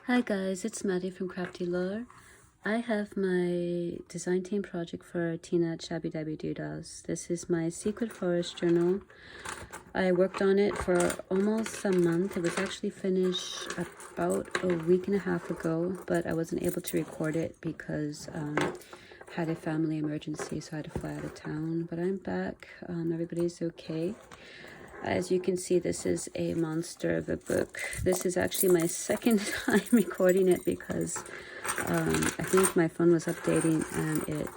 Hi guys, it's Maddie from CraftyLore. I have my design team project for Tina at Shabbydabbydoodah. This is my Secret Forest journal. I worked on it for almost a month. It was actually finished about a week and a half ago, but I wasn't able to record it because I had a family emergency, so I had to fly out of town. But I'm back. Everybody's okay. As you can see, this is a monster of a book. This is actually my second time recording it because I think my phone was updating and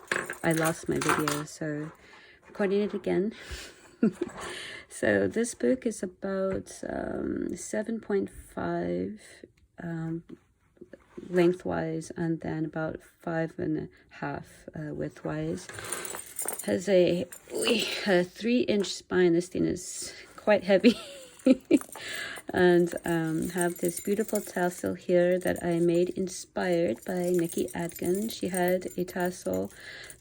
I lost my video, so recording it again. So this book is about 7.5 lengthwise and then about 5.5 widthwise. Has a 3-inch spine. This thing is quite heavy. And have this beautiful tassel here that I made inspired by Nikki Adegun. She had a tassel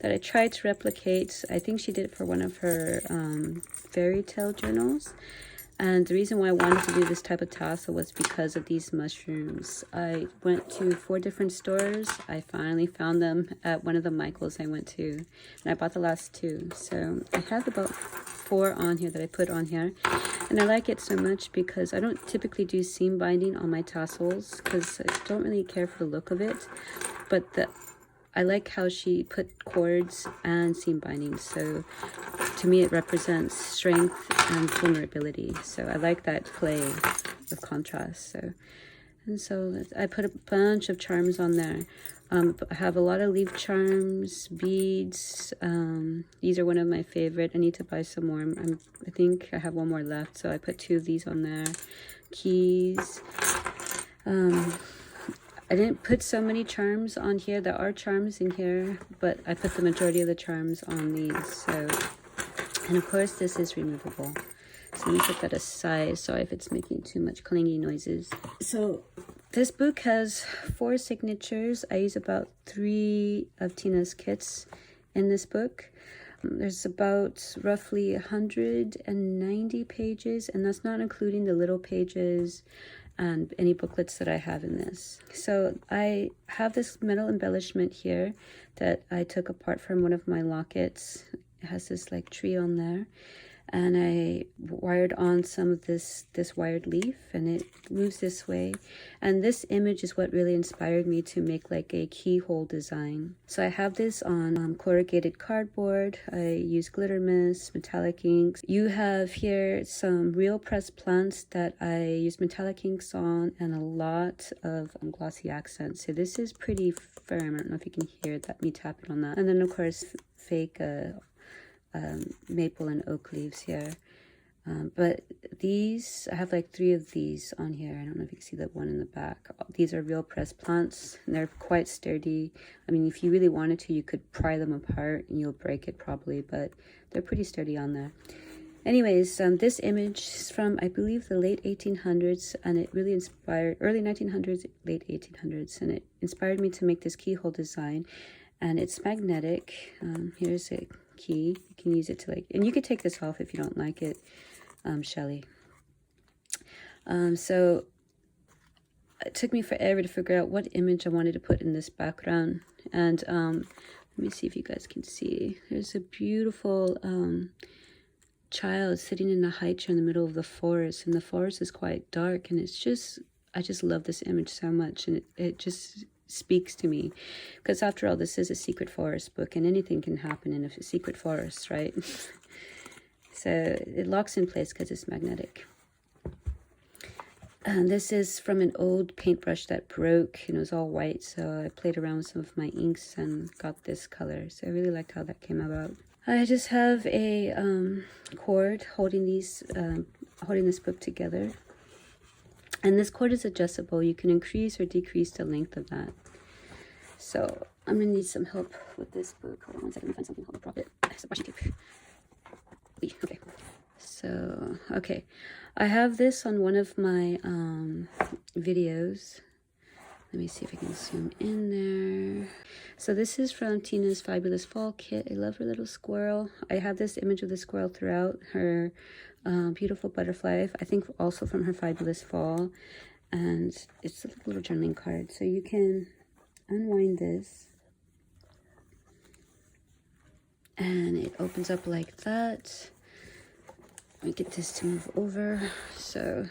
that I tried to replicate. I think she did it for one of her fairy tale journals. And the reason why I wanted to do this type of tassel was because of these mushrooms. I went to 4 different stores. I finally found them at one of the Michaels I went to. And I bought the last 2. So I have about 4 on here that I put on here. And I like it so much because I don't typically do seam binding on my tassels because I don't really care for the look of it. But I like how she put cords and seam binding. So to me, it represents strength and vulnerability. So I like that play of contrast. So I put a bunch of charms on there. I have a lot of leaf charms, beads. These are one of my favorite. I need to buy some more. I think I have 1 more left. So I put 2 of these on there. Keys. I didn't put so many charms on here. There are charms in here, but I put the majority of the charms on these. So, and of course this is removable. So let me put that aside. Sorry if it's making too much clingy noises. So this book has 4 signatures. I use about 3 of Tina's kits in this book. There's about roughly 190 pages, and that's not including the little pages and any booklets that I have in this. So I have this metal embellishment here that I took apart from one of my lockets. It has this like tree on there, and I wired on some of this wired leaf, and it moves this way. And this image is what really inspired me to make like a keyhole design. So I have this on corrugated cardboard. I use glitter mist, metallic inks. You have here some real pressed plants that I use metallic inks on, and a lot of glossy accents. So this is pretty firm. I don't know if you can hear that, me tapping on that. And then of course fake maple and oak leaves here. But these, I have like 3 of these on here. I don't know if you can see that one in the back. These are real pressed plants, and they're quite sturdy. I mean, if you really wanted to, you could pry them apart and you'll break it probably, but they're pretty sturdy on there. Anyways, this image is from, I believe, the late 1800s, and it really inspired, early 1900s, late 1800s, and it inspired me to make this keyhole design. And it's magnetic. Here's a key. You can use it to like, and you could take this off if you don't like it, Shelly. So it took me forever to figure out what image I wanted to put in this background. And let me see if you guys can see. There's a beautiful child sitting in a high chair in the middle of the forest, and the forest is quite dark, and it's just, I just love this image so much, and it just speaks to me, because after all, this is a secret forest book, and anything can happen in a secret forest, right? So it locks in place because it's magnetic. And this is from an old paintbrush that broke, and it was all white, so I played around with some of my inks and got this color. So I really liked how that came about. I just have a cord holding these, holding this book together. And this cord is adjustable. You can increase or decrease the length of that. So I'm gonna need some help with this book. Hold on 1 second, let me find something. Hold on, drop it. It's a washi tape. Okay. So, okay. I have this on one of my videos. Let me see if I can zoom in there. So this is from Tina's Fabulous Fall Kit. I love her little squirrel. I have this image of the squirrel throughout her beautiful butterfly. I think also from her Fabulous Fall. And it's a little journaling card, so you can unwind this and it opens up like that. Let me get this to move over. So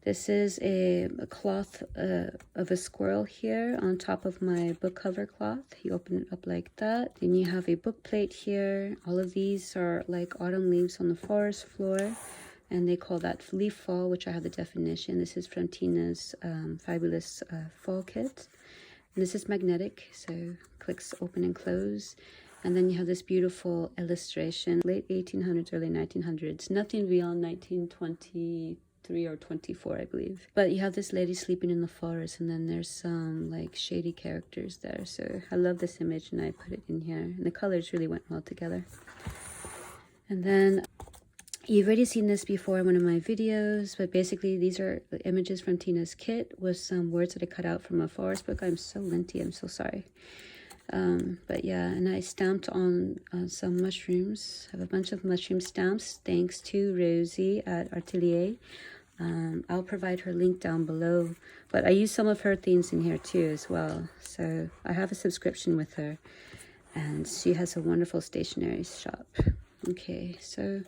this is a cloth of a squirrel here on top of my book cover cloth. You open it up like that. Then you have a book plate here. All of these are like autumn leaves on the forest floor, and they call that leaf fall, which I have the definition. This is from Tina's fabulous fall kit. And this is magnetic, so clicks open and close. And then you have this beautiful illustration, late 1800s, early 1900s. Nothing beyond 1923 or 24, I believe. But you have this lady sleeping in the forest, and then there's some like shady characters there. So I love this image, and I put it in here. And the colors really went well together. And then you've already seen this before in one of my videos, but basically these are the images from Tina's kit with some words that I cut out from a forest book. I'm so linty, I'm so sorry. But yeah, and I stamped on some mushrooms. I have a bunch of mushroom stamps thanks to Rosie at Atelier. I'll provide her link down below, but I use some of her things in here too as well. So I have a subscription with her, and she has a wonderful stationery shop. Okay, so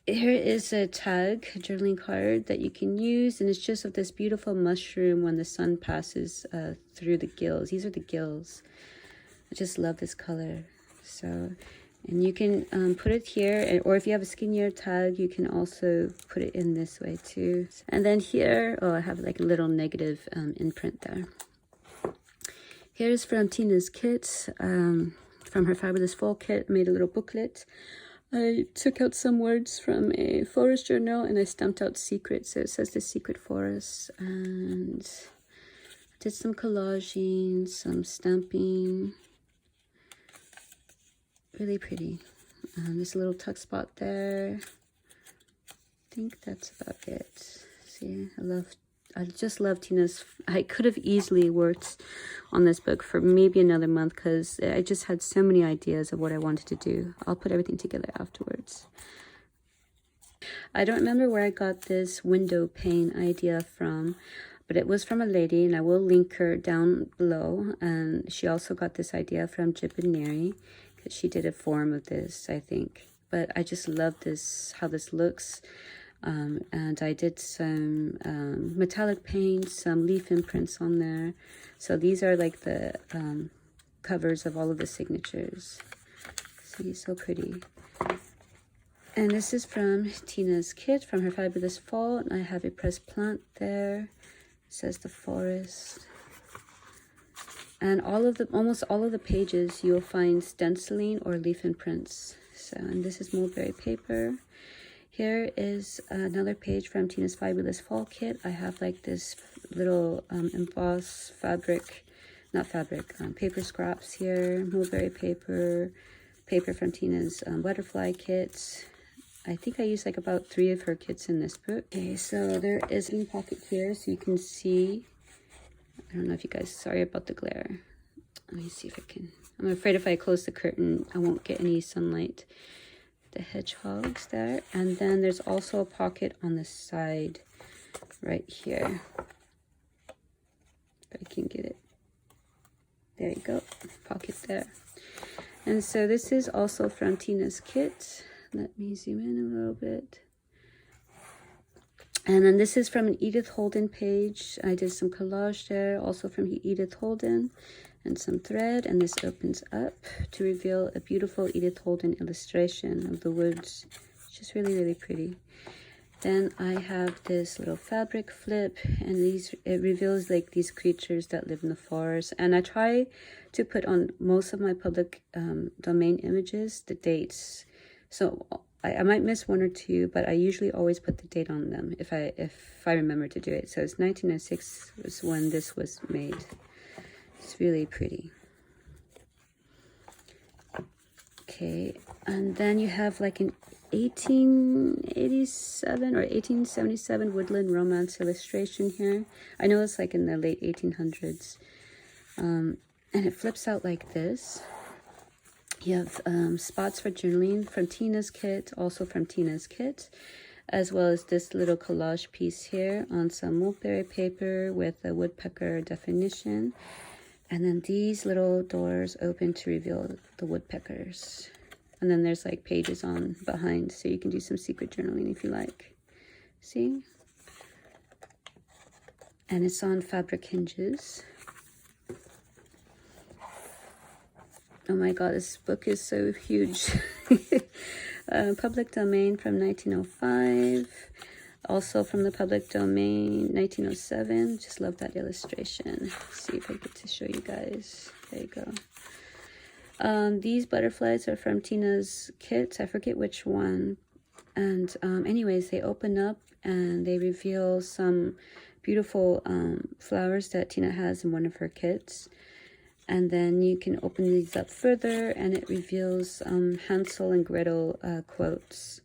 here is a tag, a journaling card that you can use, and it's just of this beautiful mushroom when the sun passes through the gills. These are the gills. I just love this color. So, and you can put it here, or if you have a skinnier tag, you can also put it in this way too. And then here, oh, I have like a little negative imprint there. Here's from Tina's kit, from her fabulous fall kit. Made a little booklet. I took out some words from a forest journal and I stamped out secret, so it says the secret forest, and did some collaging, some stamping. Really pretty. There's a little tuck spot there. I think that's about it. See, I just love Tina's. I could have easily worked on this book for maybe another month because I just had so many ideas of what I wanted to do. I'll put everything together afterwards. I don't remember where I got this window pane idea from, but it was from a lady, and I will link her down below. And she also got this idea from Jip and Neri, because she did a form of this, I think. But I just love this, how this looks. And I did some metallic paint, some leaf imprints on there. So these are like the covers of all of the signatures. See, so pretty. And this is from Tina's kit, from her fabulous fall. And I have a pressed plant there. It says the forest. And almost all of the pages you'll find stenciling or leaf imprints. So, and this is mulberry paper. Here is another page from Tina's fabulous fall kit. I have like this little embossed paper scraps here, mulberry paper, paper from Tina's butterfly kit. I think I used like about 3 of her kits in this book. Okay, so there is a pocket here so you can see. I don't know if you guys, sorry about the glare. Let me see if I can. I'm afraid if I close the curtain, I won't get any sunlight. The hedgehogs there, and then there's also a pocket on the side right here. If I can get it. There you go, pocket there. And so this is also from Tina's kit. Let me zoom in a little bit. And then this is from an Edith Holden page. I did some collage there, also from Edith Holden, and some thread, and this opens up to reveal a beautiful Edith Holden illustration of the woods. It's just really, really pretty. Then I have this little fabric flip, and it reveals like these creatures that live in the forest. And I try to put on most of my public domain images the dates. So I might miss 1 or 2, but I usually always put the date on them if I remember to do it. So it's 1906 was when this was made. It's really pretty. Okay, and then you have like an 1887 or 1877 woodland romance illustration here. I know it's like in the late 1800s. And it flips out like this. You have spots for journaling from Tina's kit, also from Tina's kit. as well as this little collage piece here on some mulberry paper with a woodpecker definition. And then these little doors open to reveal the woodpeckers. And then there's like pages on behind, so you can do some secret journaling if you like. See? And it's on fabric hinges. Oh my god, this book is so huge. Public domain from 1905. Also from the public domain, 1907. Just love that illustration. Let's see if I get to show you guys. There you go. These butterflies are from Tina's kit. I forget which one. And anyways, they open up and they reveal some beautiful flowers that Tina has in one of her kits. And then you can open these up further and it reveals Hansel and Gretel quotes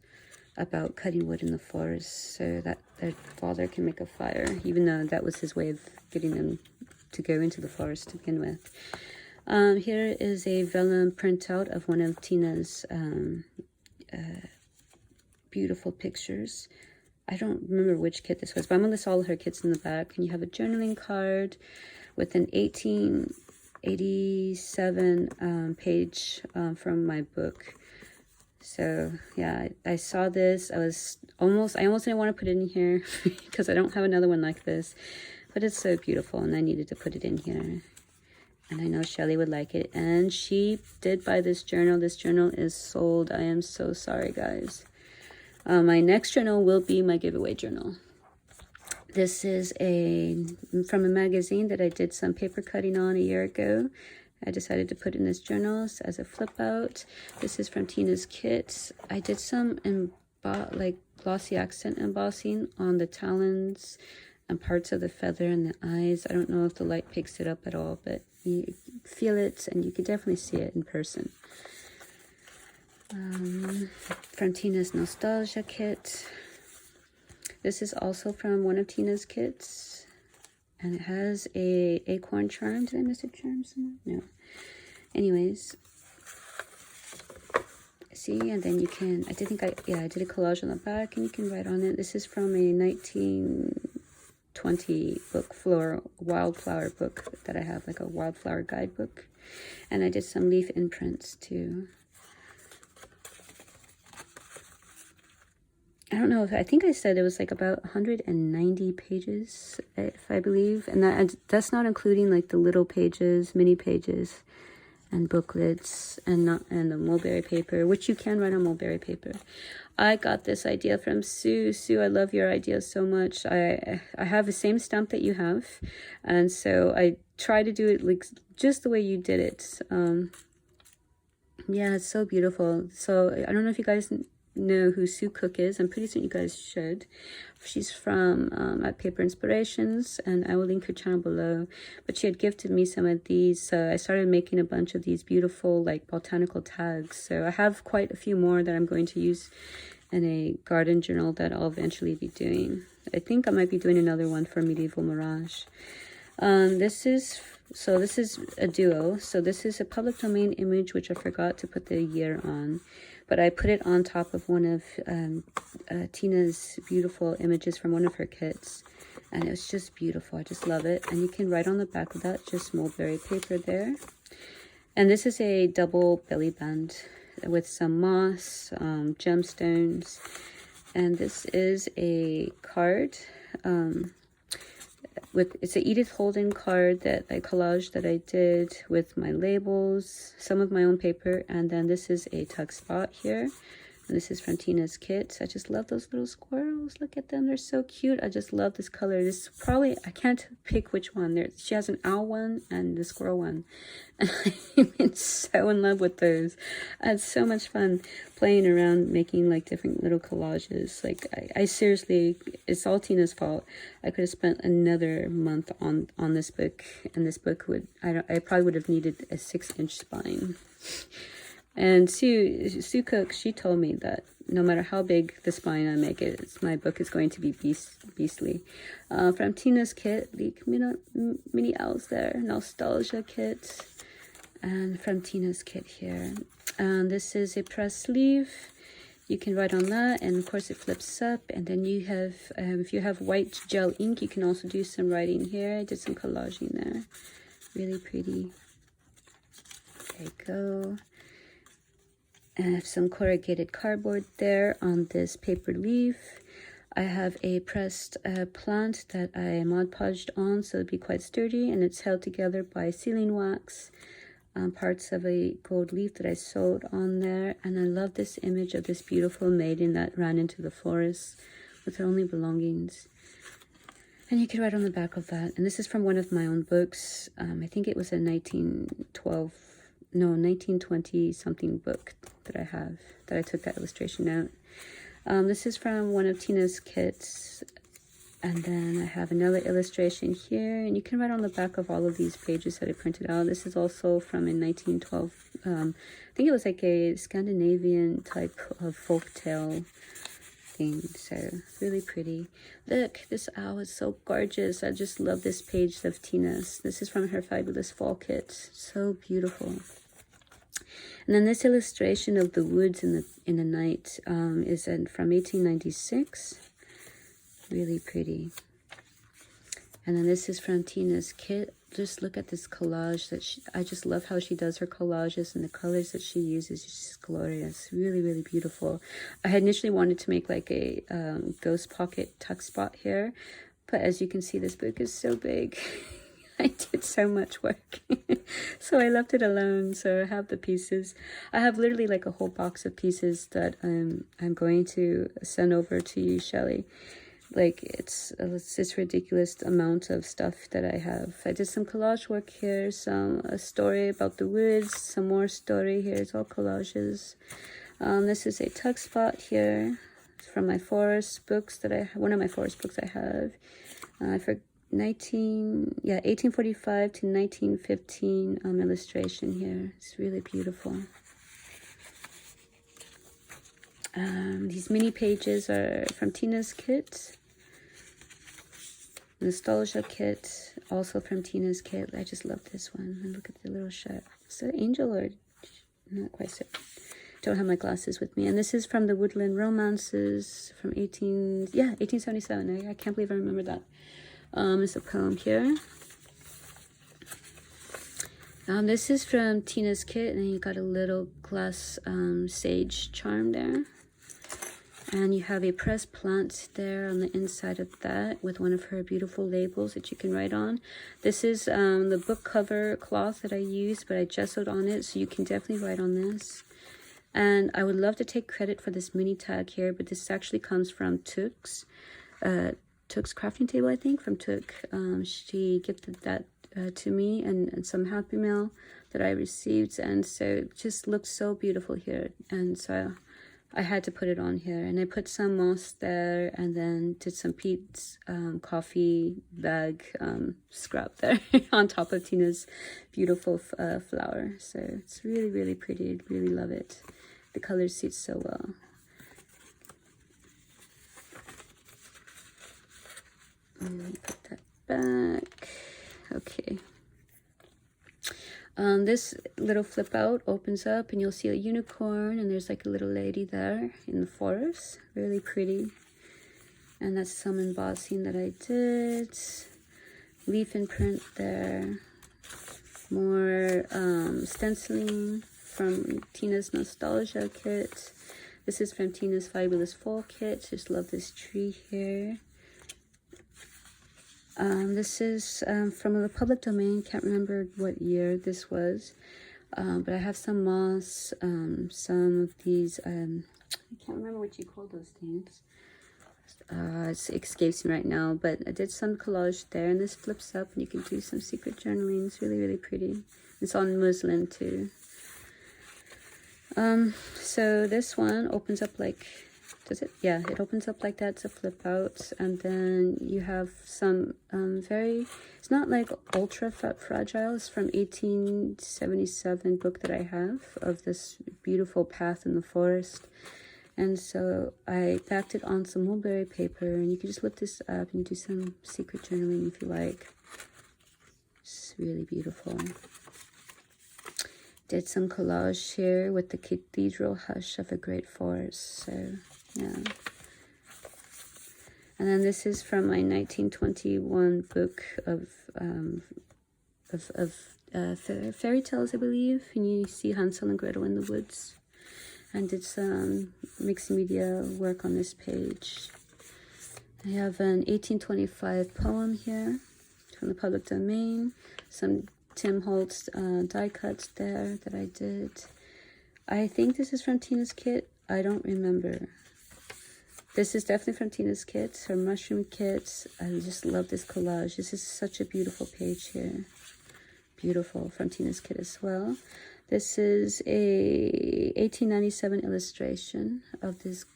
about cutting wood in the forest so that their father can make a fire, even though that was his way of getting them to go into the forest to begin with. Here is a vellum printout of one of Tina's beautiful pictures. I don't remember which kit this was, but I'm going to list all her kits in the back. And you have a journaling card with an 1887 page from my book. So yeah, I saw this. I almost didn't want to put it in here because I don't have another one like this, but it's so beautiful and I needed to put it in here. And I know Shelly would like it. And she did buy this journal. This journal is sold. I am so sorry, guys. My next journal will be my giveaway journal. This is from a magazine that I did some paper cutting on a year ago. I decided to put in this journal as a flip out. This is from Tina's kit. I did some like glossy accent embossing on the talons and parts of the feather and the eyes. I don't know if the light picks it up at all, but you feel it and you can definitely see it in person. From Tina's nostalgia kit. This is also from one of Tina's kits. And it has a acorn charm. Did I miss a charm somewhere? No. Anyways. See, and then you can, I did a collage on the back and you can write on it. This is from a 1920 book, wildflower book that I have, like a wildflower guidebook. And I did some leaf imprints too. I don't know, I think I said it was like about 190 pages, if I believe. And that's not including like the little pages, mini pages, and booklets, and the mulberry paper, which you can write on mulberry paper. I got this idea from Sue. Sue, I love your idea so much. I have the same stamp that you have. And so I try to do it like just the way you did it. Yeah, it's so beautiful. So I don't know if you guys know who Sue Cook is. I'm pretty certain you guys should. She's from at Paper Inspirations, and I will link her channel below. But she had gifted me some of these, so I started making a bunch of these beautiful like botanical tags. So I have quite a few more that I'm going to use in a garden journal that I'll eventually be doing. I think I might be doing another one for Medieval Mirage. This is a duo. So this is a public domain image, which I forgot to put the year on. But I put it on top of one of Tina's beautiful images from one of her kits. And it was just beautiful. I just love it. And you can write on the back of that, just mulberry paper there. And this is a double belly band with some moss, gemstones. And this is a card. It's an Edith Holden card that I collaged that I did with my labels, some of my own paper, and then this is a tuck spot here. And this is from Tina's kit. I just love those little squirrels. Look at them. They're so cute. I just love this color. This probably, I can't pick which one. She has an owl one and the squirrel one. And I've been so in love with those. I had so much fun playing around making like different little collages. Like I seriously, it's all Tina's fault. I could have spent another month on this book. And this book would, I probably would have needed a 6-inch spine. And Sue Cook, she told me that no matter how big the spine I make it, my book is going to be beastly. From Tina's kit, the mini owls there, nostalgia kit. And from Tina's kit here. And this is a press sleeve. You can write on that, and of course it flips up. And then you have, if you have white gel ink, you can also do some writing here. I did some collaging there. Really pretty. There you go. And I have some corrugated cardboard there on this paper leaf. I have a pressed plant that I Mod Podged on, so it'll be quite sturdy, and it's held together by sealing wax. Parts of a gold leaf that I sewed on there. And I love this image of this beautiful maiden that ran into the forest with her only belongings. And you can write on the back of that. And this is from one of my own books. I think it was a 1920 something book that I have, that I took that illustration out. This is from one of Tina's kits. And then I have another illustration here, and you can write on the back of all of these pages that I printed out. This is also from a 1912, I think it was like a Scandinavian type of folktale thing. So really pretty. Look, this owl is so gorgeous. I just love this page of Tina's. This is from her fabulous fall kit. So beautiful. And then this illustration of the woods in the night is from 1896. Really pretty. And then this is from Tina's kit. Just look at this collage that I just love how she does her collages, and the colors that she uses is just glorious. Really, really beautiful. I had initially wanted to make like a ghost pocket tuck spot here, but as you can see, this book is so big. I did so much work. So I left it alone. So I have the pieces. I have literally like a whole box of pieces that I'm going to send over to you, Shelly. Like, it's this ridiculous amount of stuff that I have. I did some collage work here, a story about the woods, some more story here. It's all collages. This is a tuck spot here. It's from my forest books one of my forest books I have. For 1845 to 1915 illustration here. It's really beautiful. These mini pages are from Tina's kit. Nostalgia kit, also from Tina's kit. I just love this one. And look at the little shot. Is it an angel or not quite so? Don't have my glasses with me. And this is from the Woodland Romances from 1877. I can't believe I remember that. It's a poem here. This is from Tina's kit, and you got a little glass sage charm there. And you have a pressed plant there on the inside of that with one of her beautiful labels that you can write on. This is the book cover cloth that I used, but I gessoed on it, so you can definitely write on this. And I would love to take credit for this mini tag here, but this actually comes from Took's crafting table, I think, from Took. She gifted that to me and some Happy Mail that I received, and so it just looks so beautiful here. And so I had to put it on here, and I put some moss there, and then did some Pete's coffee bag scrap there on top of Tina's beautiful flower. So it's really, really pretty. I really love it. The colors suit so well. Let me put that back. Okay. This little flip out opens up, and you'll see a unicorn, and there's like a little lady there in the forest. Really pretty. And that's some embossing that I did. Leaf and print there. More stenciling from Tina's Nostalgia kit. This is from Tina's Fabulous Fall kit. Just love this tree here. This is from the public domain. Can't remember what year this was, but I have some moss, some of these, I can't remember what you call those things. It escapes me right now, but I did some collage there, and this flips up, and you can do some secret journaling. It's really, really pretty. It's on muslin too. So this one opens up like, does it? Yeah, it opens up like that to flip out, and then you have some it's not like ultra fragile. It's from 1877 book that I have of this beautiful path in the forest. And so I backed it on some mulberry paper, and you can just lift this up and do some secret journaling if you like. It's really beautiful. Did some collage here with the cathedral hush of a great forest. So, yeah. And then this is from my 1921 book of fairy tales, I believe. And you see Hansel and Gretel in the woods. And did some mixed media work on this page. I have an 1825 poem here from the public domain. Some Tim Holtz die cuts there that I did. I think this is from Tina's kit. I don't remember. This is definitely from Tina's kit, her mushroom kit. I just love this collage. This is such a beautiful page here. Beautiful, from Tina's kit as well. This is a 1897 illustration of this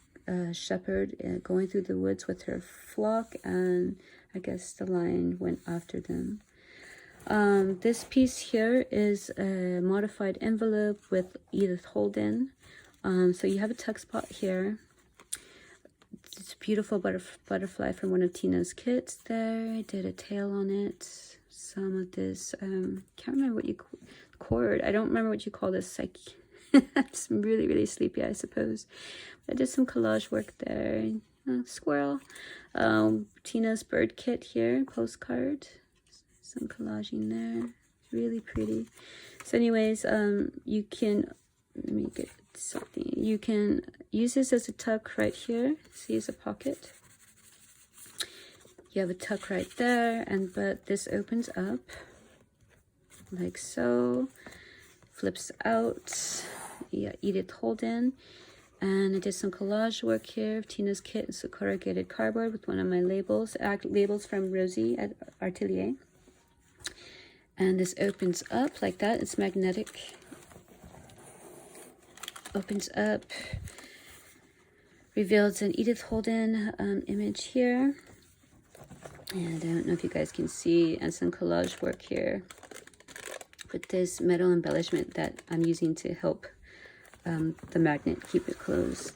shepherd going through the woods with her flock, and I guess the lion went after them. This piece here is a modified envelope with Edith Holden. So you have a tuck spot here. It's a beautiful butterfly from one of Tina's kits there. I did a tail on it. Some of this, can't remember what you cord. I don't remember what you call this. Like, I'm really, really sleepy, I suppose. I did some collage work there. Squirrel. Tina's bird kit here, postcard. Some collaging there. Really pretty. So anyways, you can, let me get something. You can use this as a tuck right here. See, as a pocket. You have a tuck right there, but this opens up like so. Flips out. Yeah, Edith Holden. And I did some collage work here of Tina's kit. It's a corrugated cardboard with one of my labels. Labels from Rosie at Atelier. And this opens up like that. It's magnetic. Opens up. Reveals an Edith Holden image here. And I don't know if you guys can see. And some collage work here. With this metal embellishment that I'm using to help the magnet keep it closed.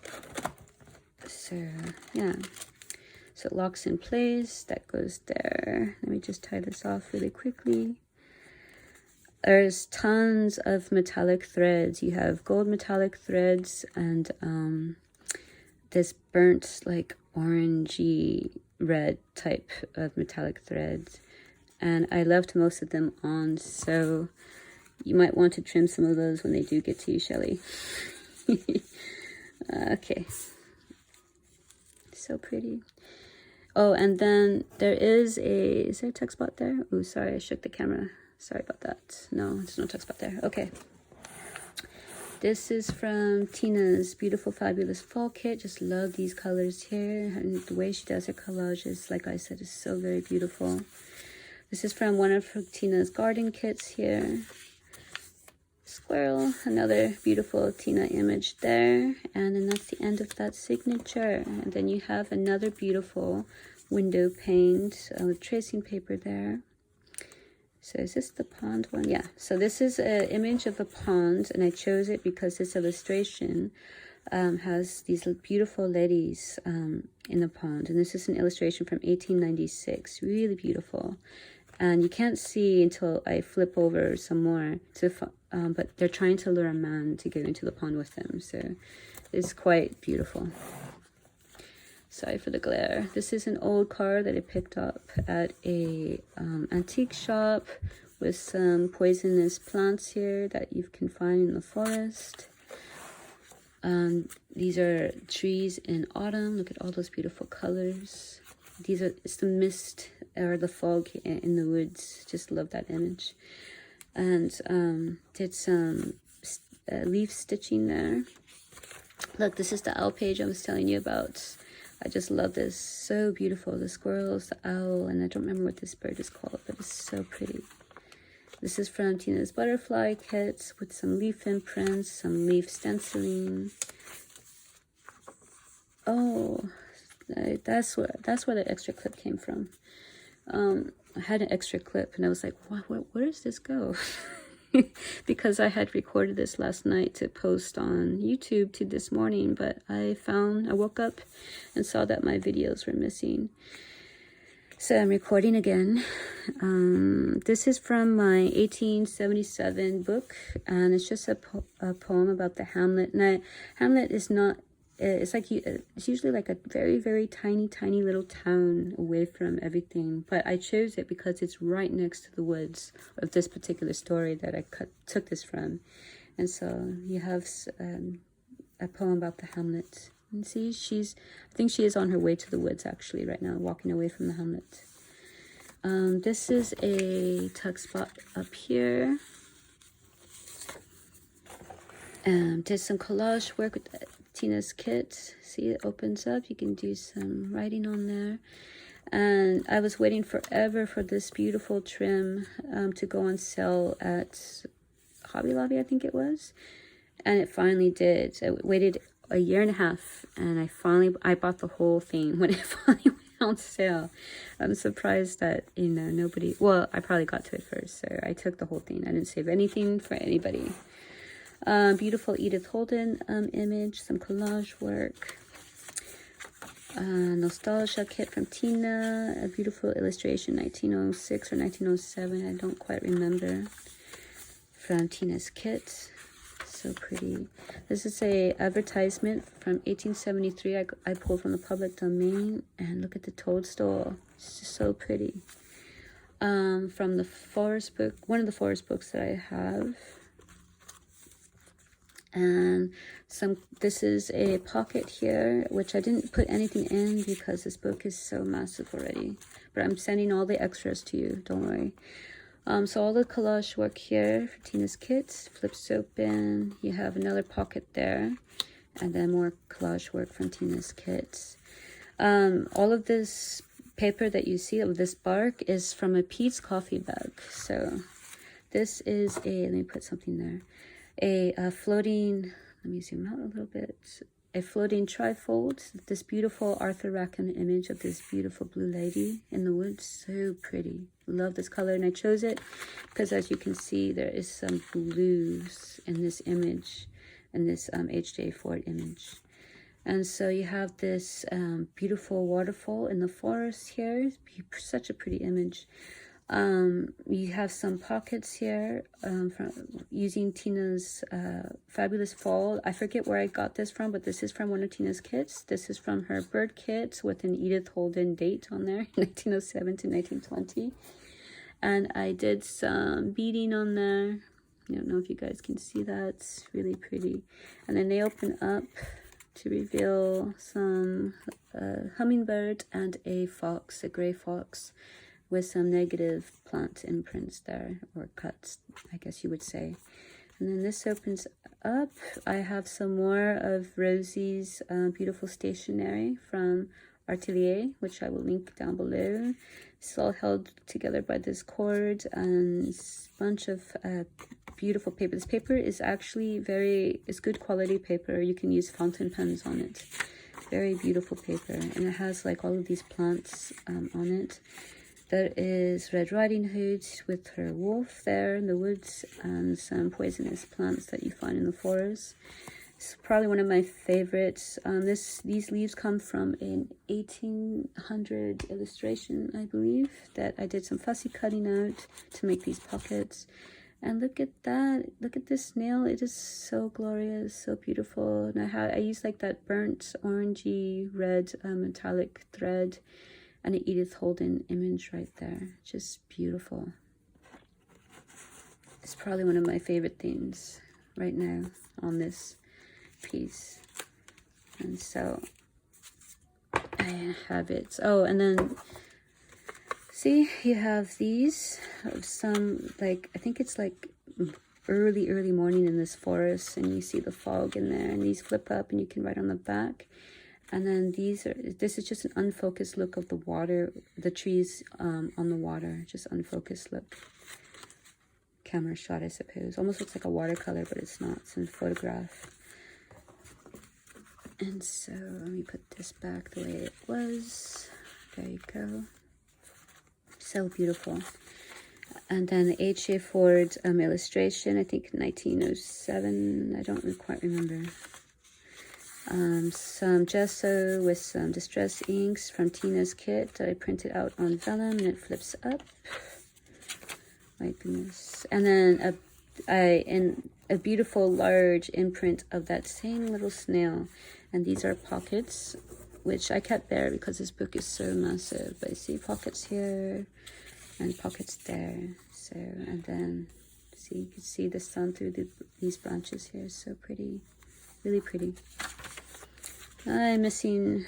So, yeah. So it locks in place. That goes there. Let me just tie this off really quickly. There's tons of metallic threads. You have gold metallic threads and this burnt like orangey red type of metallic threads. And I left most of them on, so you might want to trim some of those when they do get to you, Shelly. Okay. So pretty. Oh, and then there is there a tuck spot there? Oh, sorry, I shook the camera. Sorry about that. No, there's no tuck spot there. Okay. This is from Tina's Beautiful Fabulous Fall Kit. Just love these colors here. And the way she does her collages, like I said, is so very beautiful. This is from one of Tina's garden kits here. Squirrel, another beautiful Tina image there. And then that's the end of that signature. And then you have another beautiful window pane with tracing paper there. So is this the pond one? Yeah. So this is an image of a pond, and I chose it because this illustration has these beautiful ladies in the pond. And this is an illustration from 1896. Really beautiful. And you can't see until I flip over some more. But they're trying to lure a man to go into the pond with them. So it's quite beautiful. Sorry for the glare. This is an old car that I picked up at a antique shop with some poisonous plants here that you can find in the forest. These are trees in autumn. Look at all those beautiful colors. It's the mist or the fog in the woods. Just love that image. And did some leaf stitching there. Look, this is the owl page I was telling you about. I just love this. So beautiful. The squirrels, the owl, and I don't remember what this bird is called, but it's so pretty. This is from Tina's butterfly kits with some leaf imprints, some leaf stenciling. Oh, that's where the extra clip came from. I had an extra clip and I was like, where does this go? Because I had recorded this last night to post on YouTube to this morning, but I woke up and saw that my videos were missing. So I'm recording again, This is from my 1877 book, and it's just a poem about the hamlet. And Hamlet is not, it's like it's usually like a very, very tiny little town away from everything. But I chose it because it's right next to the woods of this particular story that I took this from. And so you have a poem about the hamlet. And see, I think she is on her way to the woods actually right now, walking away from the hamlet. This is a tuck spot up here. Did some collage work with Tina's kit. See, it opens up. You can do some writing on there. And I was waiting forever for this beautiful trim to go on sale at Hobby Lobby, I think it was. And it finally did. I waited a year and a half, and I bought the whole thing when it finally went on sale. I'm surprised that, nobody, well, I probably got to it first, so I took the whole thing. I didn't save anything for anybody. Beautiful Edith Holden image, some collage work. Nostalgia kit from Tina, a beautiful illustration, 1906 or 1907, I don't quite remember, from Tina's kit. So pretty. This is a advertisement from 1873. I pulled from the public domain, and look at the toadstool. It's just so pretty. From the forest book, one of the forest books that I have. And this is a pocket here, which I didn't put anything in because this book is so massive already. But I'm sending all the extras to you, don't worry. So all the collage work here for Tina's kits, flips open. You have another pocket there, and then more collage work from Tina's kits. All of this paper that you see of this bark is from a Pete's coffee bag. So this is let me put something there, a floating, let me zoom out a little bit, a floating trifold, this beautiful Arthur Rackham image of this beautiful blue lady in the woods. So pretty. Love this color, and I chose it because, as you can see, there is some blues in this image, in this H.J. Ford image. And so you have this beautiful waterfall in the forest here. Such a pretty image. You have some pockets here from using Tina's fabulous fall. I forget where I got this from, but this is from one of Tina's kits. This is from her bird kit with an Edith Holden date on there, 1907 to 1920. And I did some beading on there. I don't know if you guys can see that. It's really pretty. And then they open up to reveal some hummingbird and a fox, a gray fox, with some negative plant imprints there, or cuts, I guess you would say. And then this opens up. I have some more of Rosie's beautiful stationery from Atelier, which I will link down below. It's all held together by this cord and a bunch of beautiful paper. This paper is actually it's good quality paper. You can use fountain pens on it. Very beautiful paper. And it has like all of these plants on it. There is Red Riding Hood with her wolf there in the woods, and some poisonous plants that you find in the forest. It's probably one of my favorites. These leaves come from an 1800 illustration, I believe, that I did some fussy cutting out to make these pockets. And look at that. Look at this snail. It is so glorious, so beautiful. And I used like that burnt orangey red metallic thread and an Edith Holden image right there. Just beautiful. It's probably one of my favorite things right now on this piece. And so I have it. Oh, and then see, you have these of some, like, I think it's like early morning in this forest, and you see the fog in there, and these flip up and you can write on the back. And then this is just an unfocused look of the water, the trees on the water, just unfocused look. Camera shot, I suppose. Almost looks like a watercolor, but it's not. It's a photograph. And so let me put this back the way it was. There you go. So beautiful. And then the H.J. Ford illustration, I think 1907. I don't quite remember. Some gesso with some distress inks from Tina's kit that I printed out on vellum, and it flips up. My goodness. And then a beautiful large imprint of that same little snail. And these are pockets, which I kept there because this book is so massive. But I see pockets here and pockets there. So, and then see, you can see the sun through these branches here. So pretty, really pretty. I'm missing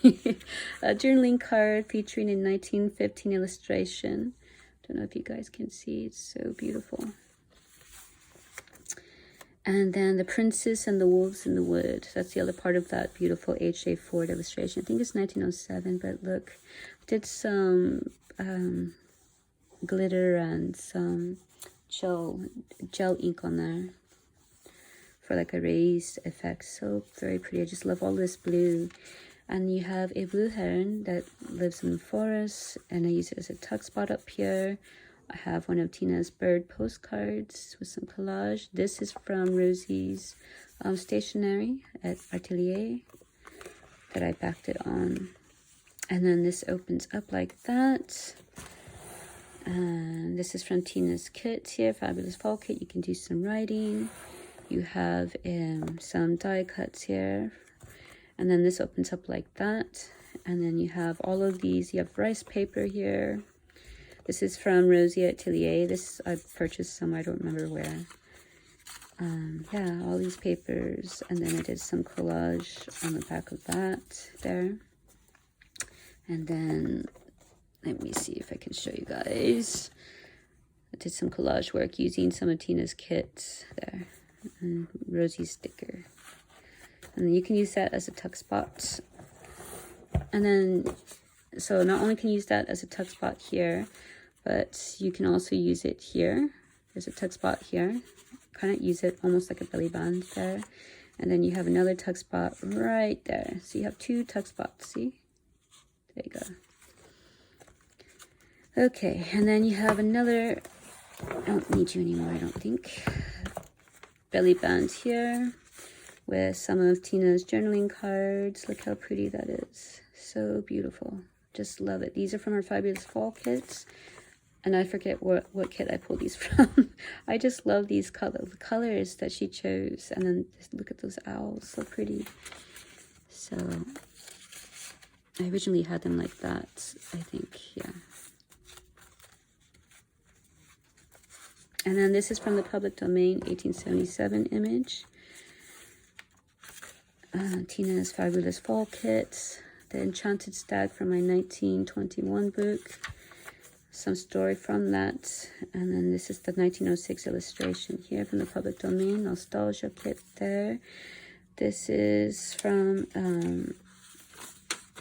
a journaling card featuring a 1915 illustration. Don't know if you guys can see, it's so beautiful. And then the Princess and the Wolves in the Wood. That's the other part of that beautiful H.A. Ford illustration. I think it's 1907, but look, I did some glitter and some gel ink on there for like a raised effect. So very pretty. I just love all this blue. And you have a blue heron that lives in the forest, and I use it as a tuck spot up here. I have one of Tina's bird postcards with some collage. This is from Rosie's stationery at Atelier that I backed it on. And then this opens up like that. And this is from Tina's kit here, Fabulous Fall Kit. You can do some writing. You have some die cuts here. And then this opens up like that. And then you have all of these. You have rice paper here. This is from Rosie Atelier. This I purchased some, I don't remember where. Yeah, all these papers. And then I did some collage on the back of that there. And then, let me see if I can show you guys. I did some collage work using some of Tina's kits there. And Rosie's sticker. And then you can use that as a tuck spot. And then, so not only can you use that as a tuck spot here, but you can also use it here. There's a tuck spot here. Kind of use it almost like a belly band there. And then you have another tuck spot right there. So you have two tuck spots, see? There you go. Okay, and then you have another, I don't need you anymore, I don't think. Belly band here with some of Tina's journaling cards. Look how pretty that is. So beautiful. Just love it. These are from her Fabulous Fall kits. And I forget what kit I pulled these from. I just love these colors that she chose. And then just look at those owls. So pretty. So I originally had them like that, I think. Yeah. And then this is from the public domain 1877 image. Tina's Fabulous Fall Kit. The Enchanted Stag from my 1921 book. Some story from that. And then this is the 1906 illustration here from the public domain. Nostalgia kit there. This is from,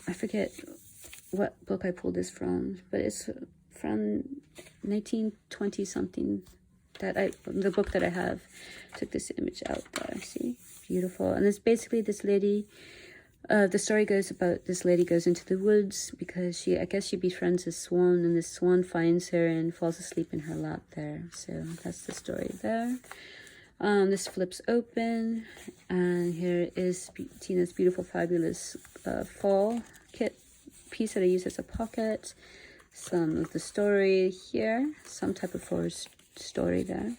I forget what book I pulled this from, but it's from 1920 something. The book that I have took this image out there. See, beautiful. And it's basically this lady. The story goes about this lady goes into the woods because I guess she befriends a swan, and this swan finds her and falls asleep in her lap there. So that's the story there. This flips open, and here is Tina's beautiful, fabulous fall kit piece that I use as a pocket. Some of the story here, some type of forest story there.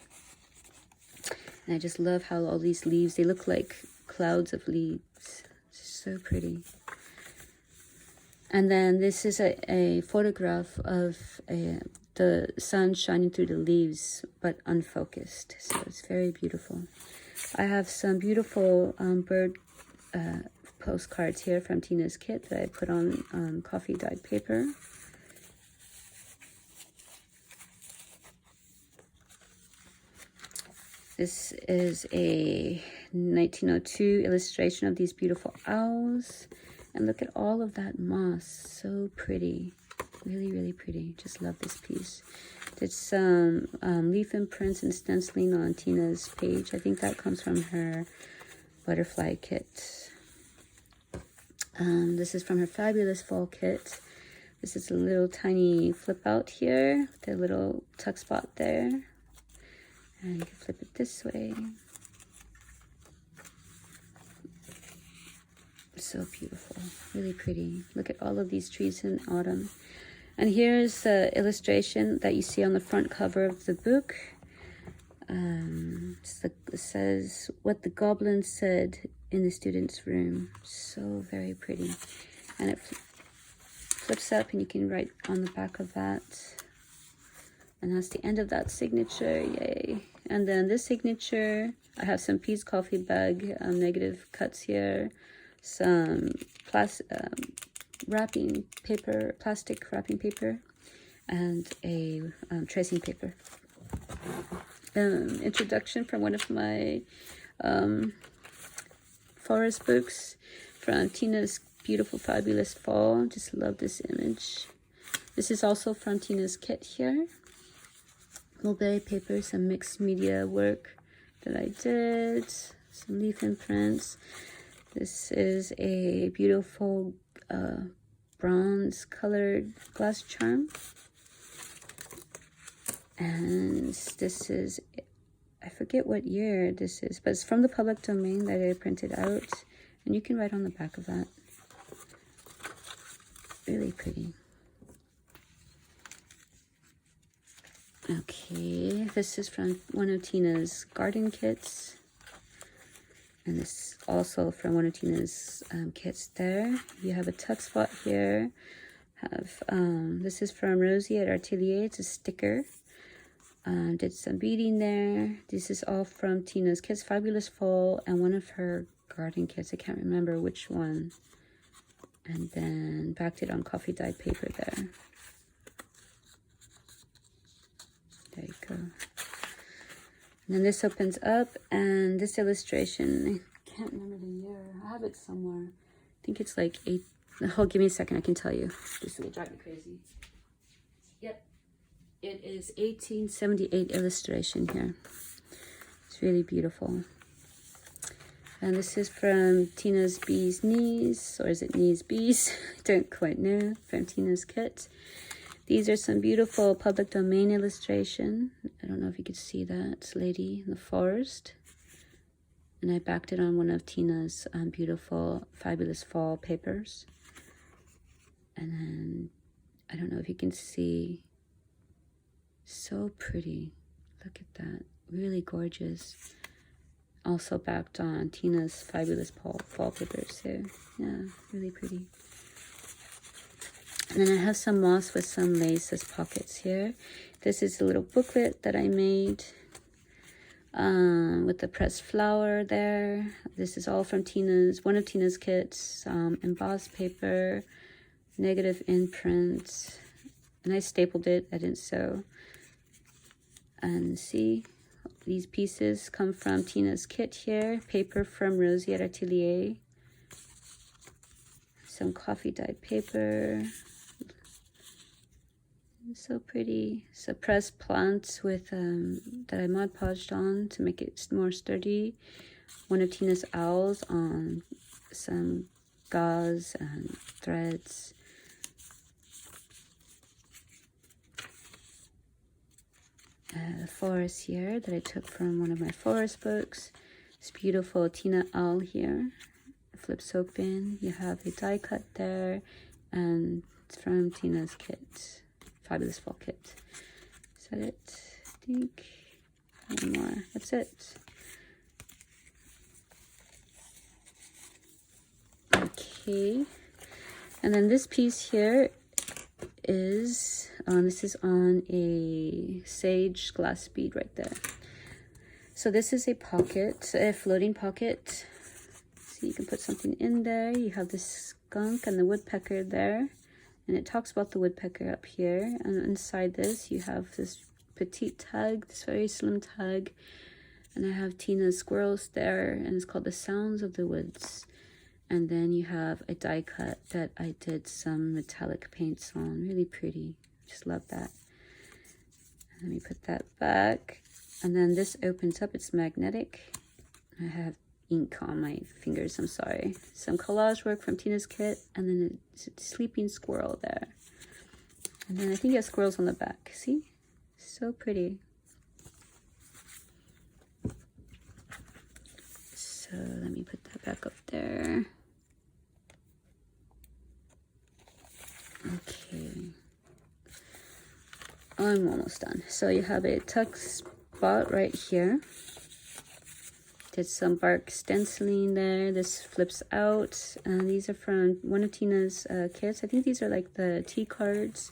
And I just love how all these leaves, they look like clouds of leaves. So pretty. And then this is a photograph of the sun shining through the leaves, but unfocused. So it's very beautiful. I have some beautiful bird postcards here from Tina's kit that I put on coffee dyed paper. This is a 1902 illustration of these beautiful owls. And look at all of that moss. So pretty. Really, really pretty. Just love this piece. Did some leaf imprints and stenciling on Tina's page. I think that comes from her butterfly kit. This is from her Fabulous Fall kit. This is a little tiny flip out here. The little tuck spot there. And you can flip it this way. So beautiful. Really pretty. Look at all of these trees in autumn. And here's the illustration that you see on the front cover of the book. It says, "What the goblin said in the student's room." So very pretty. And it flips up and you can write on the back of that. And that's the end of that signature. Yay. And then this signature, I have some Peace Coffee bag negative cuts here. Some wrapping paper, plastic wrapping paper. And a tracing paper. Introduction from one of my forest books from Tina's Beautiful Fabulous Fall. Just love this image. This is also from Tina's kit here. Mulberry paper, some mixed media work that I did, some leaf imprints. This is a beautiful bronze colored glass charm. And this is, I forget what year this is, but it's from the public domain that I printed out. And you can write on the back of that. Really pretty. Okay, this is from one of Tina's garden kits. And this is also from one of Tina's kits there. You have a tuck spot here. This is from Rosie at Atelier. It's a sticker. Did some beading there. This is all from Tina's kits, Fabulous Fall, and one of her garden kits. I can't remember which one. And then backed it on coffee dyed paper there. There you go. And then this opens up, and this illustration, I can't remember the year. I have it somewhere. I think it's like 8. Oh, give me a second. I can tell you. This will drive me crazy. Yep. It is 1878 illustration here. It's really beautiful. And this is from Tina's Bee's Knees, or is it Knees Bees? I don't quite know. From Tina's kit. These are some beautiful public domain illustration. I don't know if you could see that lady in the forest. And I backed it on one of Tina's beautiful Fabulous Fall papers. And then, I don't know if you can see, so pretty. Look at that, really gorgeous. Also backed on Tina's Fabulous Fall papers here. Yeah, really pretty. And then I have some moss with some lace as pockets here. This is a little booklet that I made with the pressed flower there. This is all from one of Tina's kits. Embossed paper, negative imprint. And I stapled it, I didn't sew. And see, these pieces come from Tina's kit here. Paper from Rosie at Atelier. Some coffee dyed paper. So pretty. Suppressed plants with that I Mod Podged on to make it more sturdy. One of Tina's owls on some gauze and threads. The forest here that I took from one of my forest books. This beautiful Tina owl here. It flips open. You have a die cut there, and it's from Tina's kit, Fabulous Fall kit. Is that it? I think one more. That's it. Okay, and then this piece here is this is on a sage glass bead right there. So this is a pocket, a floating pocket. So you can put something in there. You have the skunk and the woodpecker there, and it talks about the woodpecker up here. And inside this you have this petite tag, this very slim tag, and I have Tina's squirrels there, and it's called The Sounds of the Woods. And then you have a die cut that I did some metallic paints on. Really pretty. Just love that. Let me put that back. And then this opens up. It's magnetic. I have ink on my fingers. I'm sorry. Some collage work from Tina's kit. And then it's a sleeping squirrel there. And then I think it has squirrels on the back. See? So pretty. So let me put that back up there. Okay, I'm almost done. So you have a tuck spot right here. Did some bark stenciling there. This flips out. These are from one of Tina's kits. I think these are like the tea cards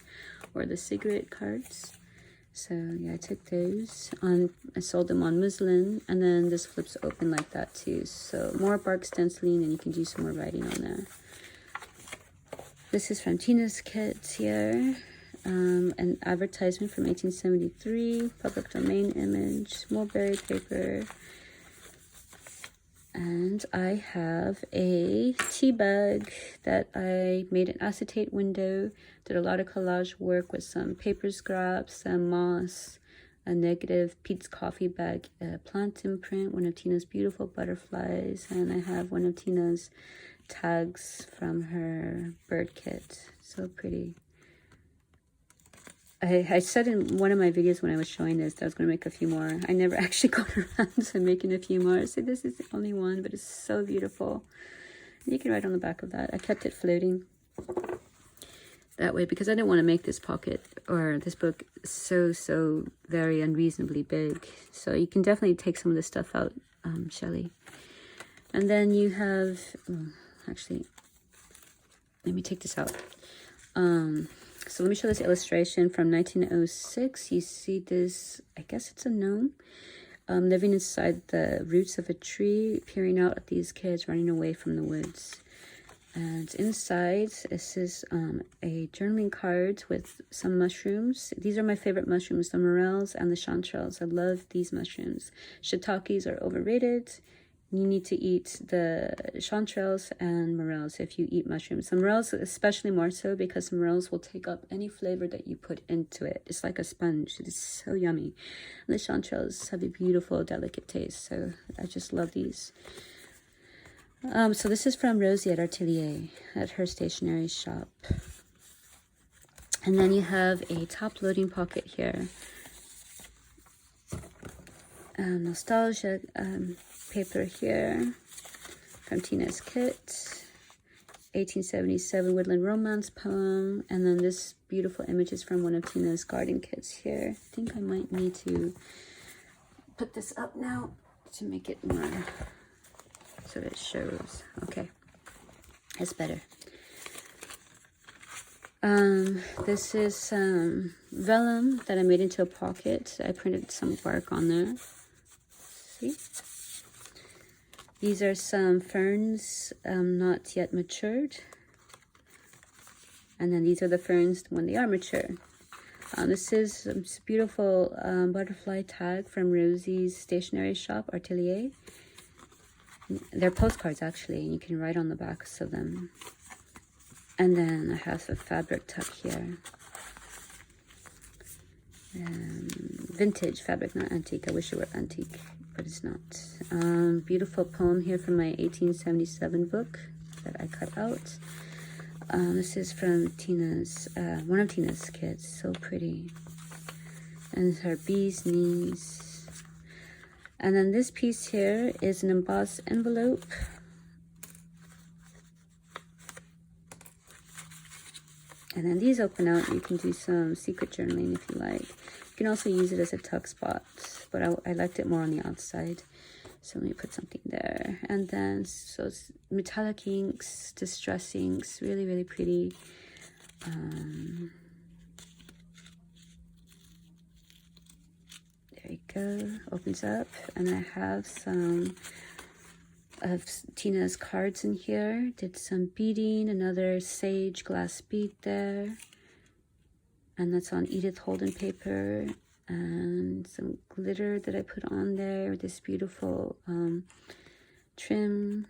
or the cigarette cards. So yeah, I took those on. I sold them on muslin, and then this flips open like that too. So more bark stenciling, and you can do some more writing on there. This is from Tina's kit here. An advertisement from 1873, public domain image, mulberry paper. And I have a tea bag that I made an acetate window, did a lot of collage work with some paper scraps, some moss, a negative Pete's coffee bag, a plant imprint, one of Tina's beautiful butterflies, and I have one of Tina's tags from her bird kit. So pretty. I said in one of my videos when I was showing this that I was going to make a few more. I never actually got around to making a few more. So this is the only one, but it's so beautiful. You can write on the back of that. I kept it floating that way because I didn't want to make this pocket or this book so very unreasonably big. So you can definitely take some of this stuff out, Shelley. And then you have, actually, let me take this out. So let me show this illustration from 1906. You see this, I guess it's a gnome, living inside the roots of a tree, peering out at these kids running away from the woods. And inside, this is a journaling card with some mushrooms. These are my favorite mushrooms, the morels and the chanterelles. I love these mushrooms. Shiitakes are overrated. You need to eat the chanterelles and morels if you eat mushrooms. The morels especially more so because the morels will take up any flavor that you put into it. It's like a sponge. It is so yummy. And the chanterelles have a beautiful, delicate taste. So I just love these. So this is from Rosie at Atelier at her stationery shop. And then you have a top loading pocket here. Nostalgia paper here from Tina's kit, 1877 woodland romance poem, and then this beautiful image is from one of Tina's garden kits here. I think I might need to put this up now to make it more so that it shows. Okay, that's better. This is vellum that I made into a pocket. I printed some bark on there. See? These are some ferns not yet matured. And then these are the ferns when they are mature. This is a beautiful butterfly tag from Rosie's stationery shop, Atelier. They're postcards actually, and you can write on the backs of them. And then I have a fabric tuck here. Vintage fabric, not antique. I wish it were antique, but it's not. Beautiful poem here from my 1877 book that I cut out. This is from Tina's, one of Tina's kids. So pretty. And her bee's knees. And then this piece here is an embossed envelope. And then these open out. You can do some secret journaling if you like. You can also use it as a tuck spot, but I liked it more on the outside. So let me put something there. And then, so it's metallic inks, distress inks, really, really pretty. There you go, opens up. And I have some of Tina's cards in here. Did some beading, another sage glass bead there. And that's on Edith Holden paper. And some glitter that I put on there. This beautiful trim.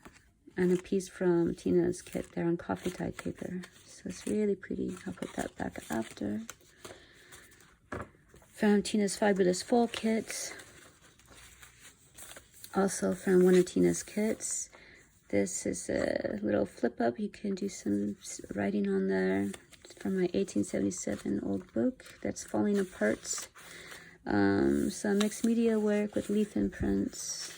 And a piece from Tina's kit there on coffee dyed paper. So it's really pretty. I'll put that back after. From Tina's Fabulous Fall kit. Also from one of Tina's kits. This is a little flip up. You can do some writing on there. It's from my 1877 old book that's falling apart. Some mixed media work with leaf imprints.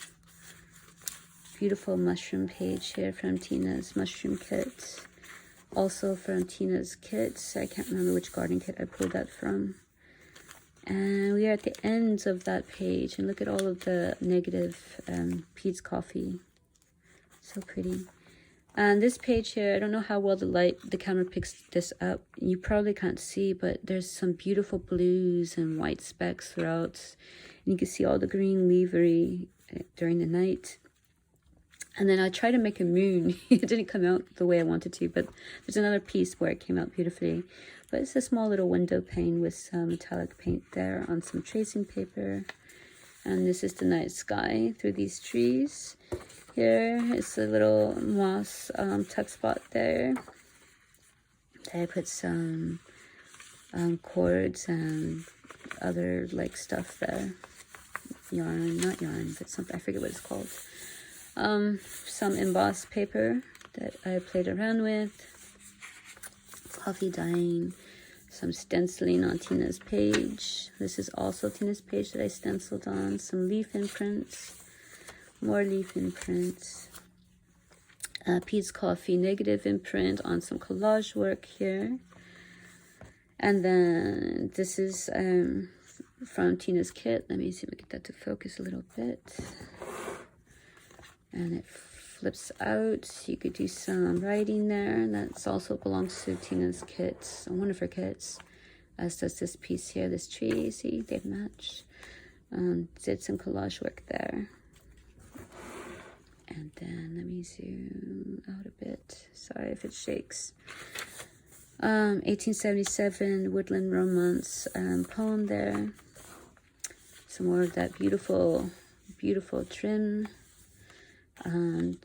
Beautiful mushroom page here from Tina's mushroom kit. Also from Tina's kits. I can't remember which garden kit I pulled that from. And we are at the ends of that page, and look at all of the negative Pete's coffee. So pretty. And this page here, I don't know how well the camera picks this up. You probably can't see, but there's some beautiful blues and white specks throughout. And you can see all the green leavery during the night. And then I tried to make a moon. It didn't come out the way I wanted to, but there's another piece where it came out beautifully. But it's a small little window pane with some metallic paint there on some tracing paper. And this is the night sky through these trees. Here is a little moss tuck spot there. I put some cords and other like stuff there. Yarn, not yarn, but something, I forget what it's called. Some embossed paper that I played around with, coffee dyeing, some stenciling on Tina's page. This is also Tina's page that I stenciled on, some leaf imprints, more leaf imprints, Pete's Coffee negative imprint on some collage work here. And then this is from Tina's kit. Let me see if I can get that to focus a little bit. And it flips out. You could do some writing there. And that also belongs to Tina's kits, one of her kits. As does this piece here, this tree. See, they match. Did some collage work there. And then let me zoom out a bit. Sorry if it shakes. 1877 Woodland Romance poem there. Some more of that beautiful, beautiful trim.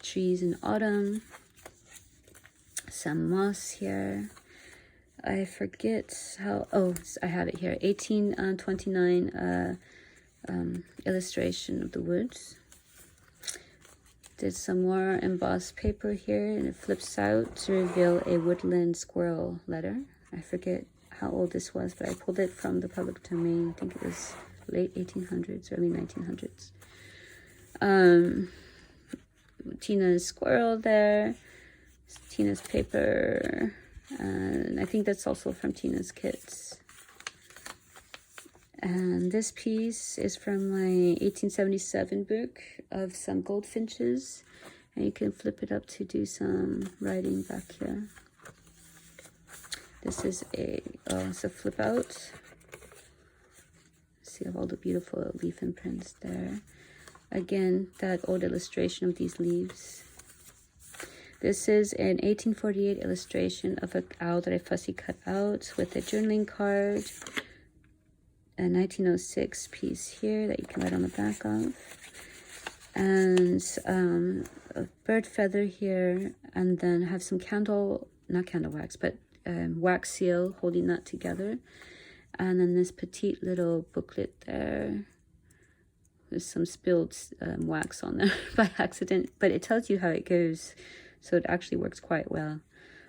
Trees in autumn, some moss here. I forget how, oh, I have it here. 1829 illustration of the woods. Did some more embossed paper here, and it flips out to reveal a woodland squirrel letter. I forget how old this was, but I pulled it from the public domain. I think it was late 1800s, early 1900s. Tina's squirrel there, Tina's paper, and I think that's also from Tina's kits. And this piece is from my 1877 book of some goldfinches, and you can flip it up to do some writing back here. This is it's a flip out. See all the beautiful leaf imprints there. Again, that old illustration of these leaves. This is an 1848 illustration of an owl that I fussy cut out with a journaling card. A 1906 piece here that you can write on the back of. And a bird feather here. And then have some not candle wax, but wax seal holding that together. And then this petite little booklet there. There's some spilled wax on there by accident, but it tells you how it goes, so it actually works quite well.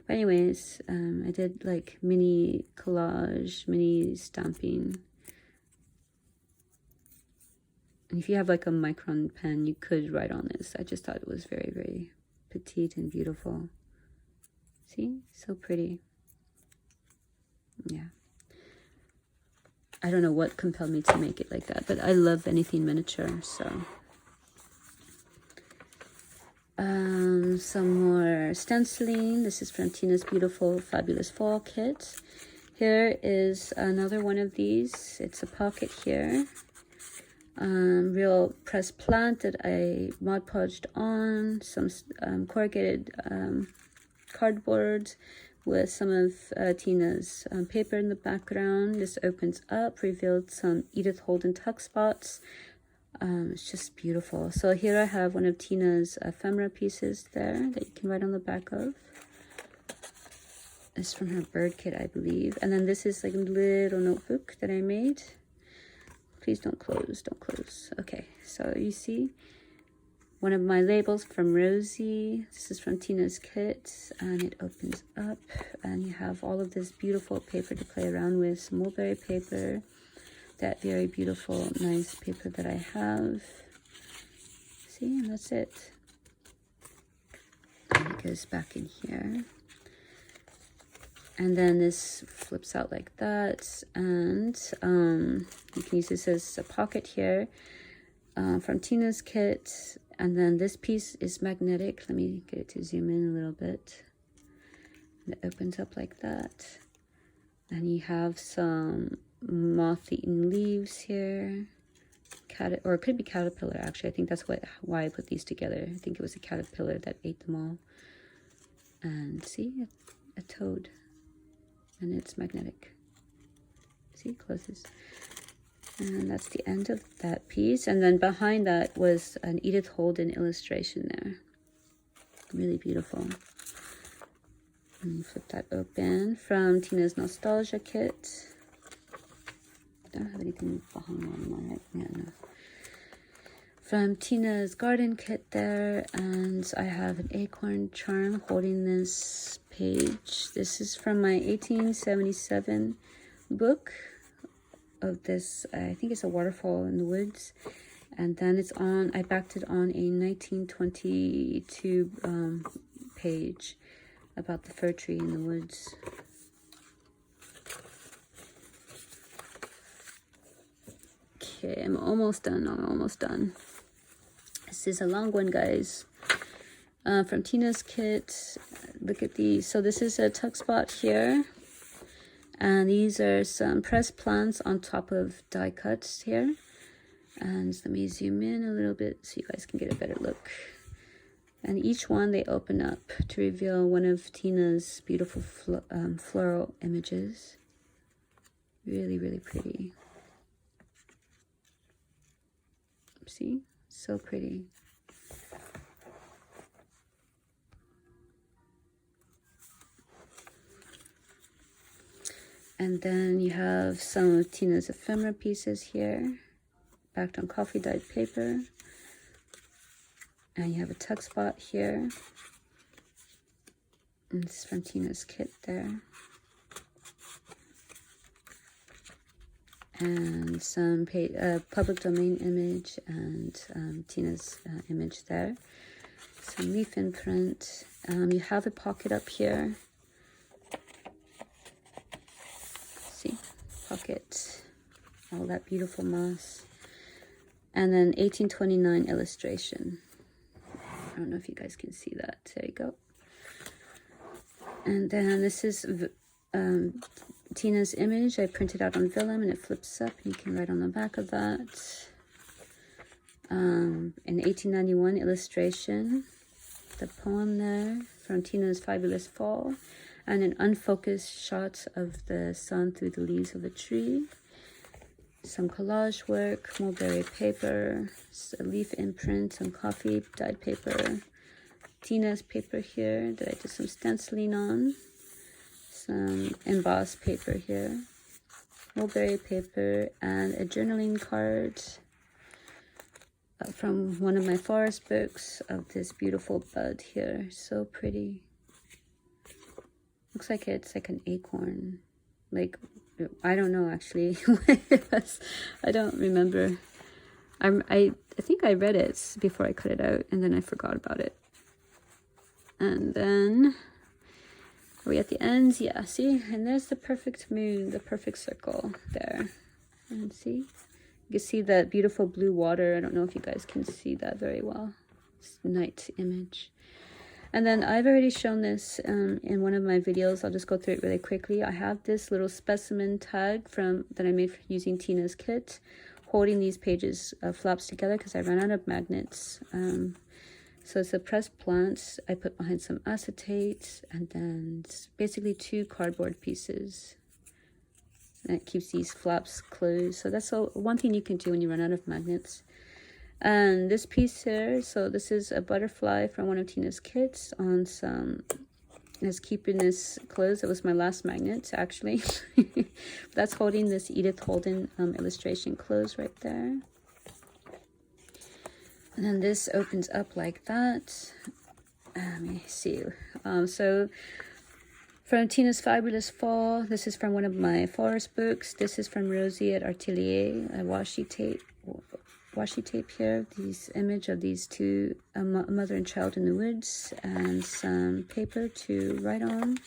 But anyways, I did like mini collage, mini stamping. And if you have like a micron pen, you could write on this. I just thought it was very, very petite and beautiful. See? So pretty. Yeah. I don't know what compelled me to make it like that, but I love anything miniature, so. Some more stenciling. This is from Tina's beautiful, fabulous fall kit. Here is another one of these. It's a pocket here. Real pressed plant that I Mod Podged on. Some corrugated cardboard with some of Tina's paper in the background. This opens up, revealed some Edith Holden tuck spots. It's just beautiful. So here I have one of Tina's ephemera pieces there that you can write on the back of. It's from her bird kit, I believe. And then this is like a little notebook that I made. Please don't close, don't close. Okay, so you see one of my labels from Rosie. This is from Tina's kit, and it opens up, and you have all of this beautiful paper to play around with. Some mulberry paper, that very beautiful, nice paper that I have. See, and that's it. And it goes back in here. And then this flips out like that, and you can use this as a pocket here from Tina's kit. And then this piece is magnetic. Let me get it to zoom in a little bit. And it opens up like that. And you have some moth-eaten leaves here. Or it could be caterpillar, actually. I think that's why I put these together. I think it was a caterpillar that ate them all. And see, a toad. And it's magnetic. See, it closes. And that's the end of that piece. And then behind that was an Edith Holden illustration there. Really beautiful. And you flip that open from Tina's Nostalgia kit. I don't have anything behind on right? Yeah, no. From Tina's Garden kit there, and I have an acorn charm holding this page. This is from my 1877 book of this, I think it's a waterfall in the woods. And then it's on, I backed it on a 1922 page about the fir tree in the woods. Okay, I'm almost done. This is a long one, guys. From Tina's kit. Look at these. So this is a tuck spot here. And these are some pressed plants on top of die cuts here. And let me zoom in a little bit so you guys can get a better look. And each one they open up to reveal one of Tina's beautiful floral images. Really, really pretty. See? So pretty. And then you have some of Tina's ephemera pieces here, backed on coffee dyed paper. And you have a tuck spot here. And this is from Tina's kit there. And some public domain image and Tina's image there. Some leaf imprint. You have a pocket up here. See, pocket, all that beautiful moss. And then 1829 illustration. I don't know if you guys can see that. There you go. And then this is Tina's image. I printed out on vellum and it flips up and you can write on the back of that. An 1891 illustration, the poem there from Tina's Fabulous Fall, and an unfocused shot of the sun through the leaves of the tree. Some collage work, mulberry paper, a leaf imprint, some coffee dyed paper, Tina's paper here that I did some stenciling on. Some embossed paper here, mulberry paper, and a journaling card from one of my forest books of this beautiful bud here. So pretty. Looks like it's like an acorn. Like, I don't know actually what it was. I don't remember. I think I read it before I cut it out and then I forgot about it. And then are we at the ends? Yeah, see? And there's the perfect moon, the perfect circle there. And see? You can see that beautiful blue water. I don't know if you guys can see that very well. It's a night image. And then I've already shown this in one of my videos. I'll just go through it really quickly. I have this little specimen tag that I made using Tina's kit, holding these pages flaps together because I ran out of magnets. So it's a pressed plant I put behind some acetate, and then basically 2 cardboard pieces. And it keeps these flaps closed. So that's one thing you can do when you run out of magnets. And this piece here, so this is a butterfly from one of Tina's kits on some, is keeping this closed. It was my last magnet, actually. That's holding this Edith Holden illustration closed right there. And then this opens up like that. Let me see. So from Tina's Fabulous Fall, this is from one of my forest books. This is from Rosie at Artelier, a washi tape here. These image of these 2, a mother and child in the woods, and some paper to write on.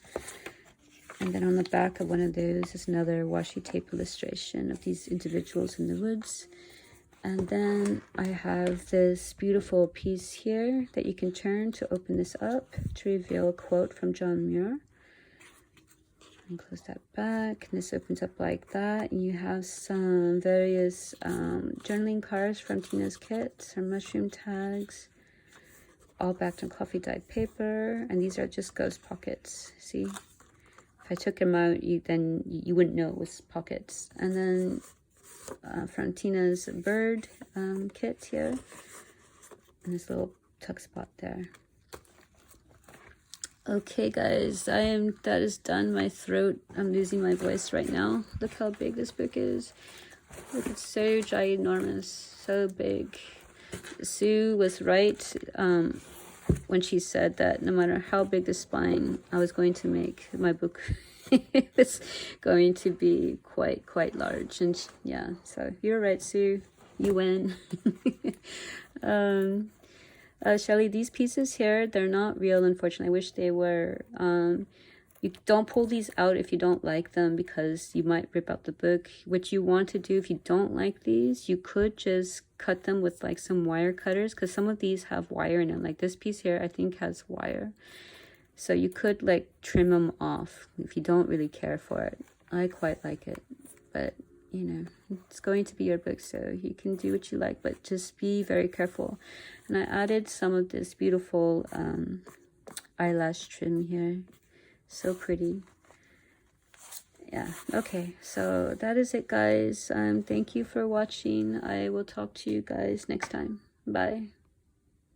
And then on the back of one of those is another washi tape illustration of these individuals in the woods. And then I have this beautiful piece here that you can turn to open this up to reveal a quote from John Muir. And close that back, and this opens up like that. And you have some various journaling cards from Tina's kit, some mushroom tags, all backed on coffee dyed paper. And these are just ghost pockets. See, if I took them out, then you wouldn't know it was pockets. And then from Tina's bird kit here, and this little tuck spot there. Okay guys, that is done. My throat, I'm losing my voice right now. Look how big this book is. Look, it's so ginormous, so big. Sue was right when she said that no matter how big the spine I was going to make, my book it was going to be quite large. And yeah, so you're right, Sue, you win. Shelly, these pieces here, they're not real, unfortunately. I wish they were. You don't pull these out if you don't like them, because you might rip out the book. What you want to do if you don't like these, you could just cut them with like some wire cutters, because some of these have wire in them. Like this piece here, I think has wire. So you could like trim them off if you don't really care for it. I quite like it, but you know, it's going to be your book, so you can do what you like, but just be very careful. And I added some of this beautiful eyelash trim here. So pretty. Yeah, okay, so that is it, guys. Thank you for watching. I will talk to you guys next time. Bye.